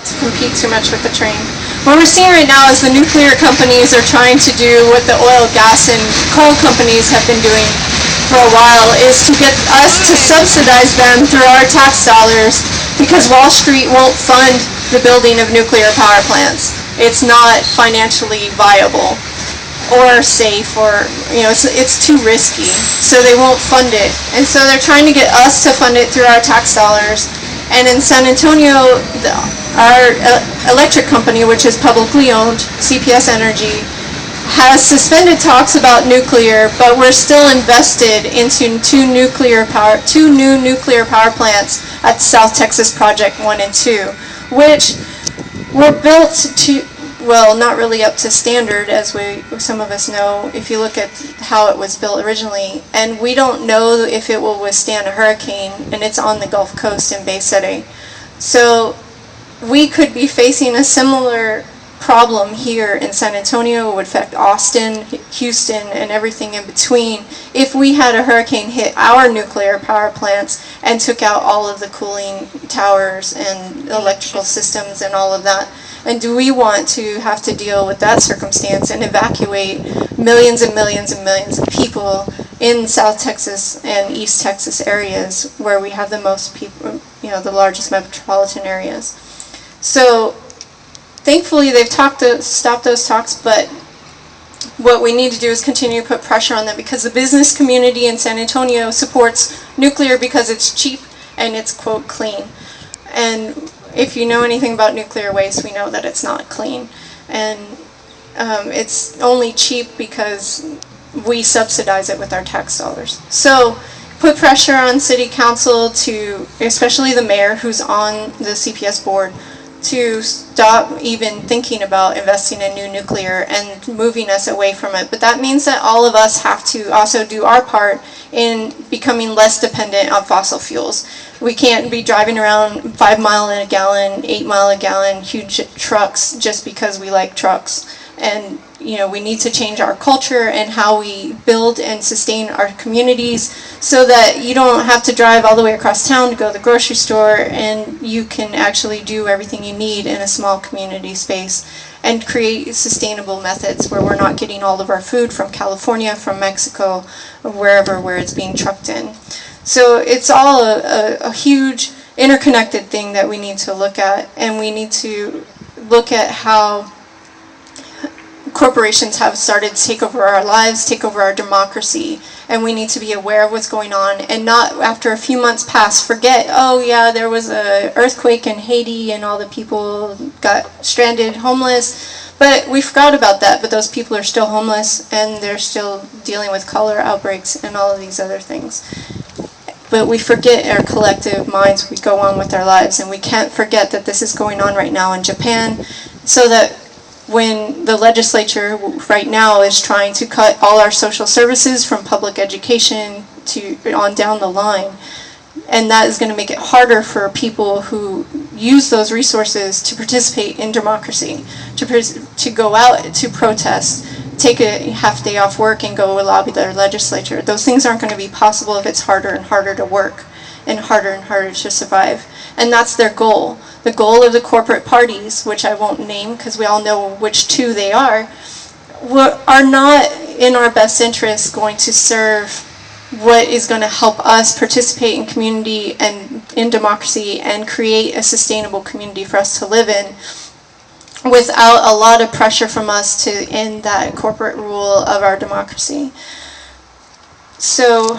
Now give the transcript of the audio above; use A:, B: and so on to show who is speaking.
A: to compete too much with the train. What we're seeing right now is the nuclear companies are trying to do what the oil, gas, and coal companies have been doing for a while, is to get us to subsidize them through our tax dollars, because Wall Street won't fund the building of nuclear power plants. It's not financially viable or safe, or it's too risky, so they won't fund it. And so they're trying to get us to fund it through our tax dollars. And in San Antonio, our electric company, which is publicly owned, CPS Energy, has suspended talks about nuclear, but we're still invested into two new nuclear power plants at South Texas Project 1 and 2, which were built to, well, not really up to standard, as some of us know, if you look at how it was built originally. And we don't know if it will withstand a hurricane, and it's on the Gulf Coast in Bay City. So we could be facing a similar problem here in San Antonio. It would affect Austin, Houston, and everything in between if we had a hurricane hit our nuclear power plants and took out all of the cooling towers and electrical systems and all of that. And do we want to have to deal with that circumstance and evacuate millions and millions and millions of people in South Texas and East Texas areas where we have the most people, the largest metropolitan areas? So thankfully they've stopped those talks, but what we need to do is continue to put pressure on them, because the business community in San Antonio supports nuclear because it's cheap and it's, quote, clean. And if you know anything about nuclear waste, we know that it's not clean. And it's only cheap because we subsidize it with our tax dollars. So put pressure on City Council, to, especially the mayor who's on the CPS board, to stop even thinking about investing in new nuclear and moving us away from it. But that means that all of us have to also do our part in becoming less dependent on fossil fuels. We can't be driving around 5 mile a gallon, 8 mile a gallon huge trucks just because we like trucks. And we need to change our culture and how we build and sustain our communities, so that you don't have to drive all the way across town to go to the grocery store, and you can actually do everything you need in a small community space and create sustainable methods where we're not getting all of our food from California, from Mexico, or where it's being trucked in. So it's all a huge interconnected thing that we need to look at, and we need to look at how corporations have started to take over our lives, take over our democracy, and we need to be aware of what's going on, and not, after a few months pass, forget, oh yeah, there was an earthquake in Haiti and all the people got stranded, homeless, but we forgot about that. But those people are still homeless, and they're still dealing with cholera outbreaks and all of these other things. But we forget our collective minds. We go on with our lives, and we can't forget that this is going on right now in Japan, so that when the legislature right now is trying to cut all our social services from public education to on down the line, and that is going to make it harder for people who use those resources to participate in democracy, to go out to protest, take a half day off work and go lobby their legislature. Those things aren't going to be possible if it's harder and harder to work and harder to survive. And that's their goal. The goal of the corporate parties, which I won't name because we all know which two they are not in our best interest going to serve what is going to help us participate in community and in democracy and create a sustainable community for us to live in, without a lot of pressure from us to end that corporate rule of our democracy. So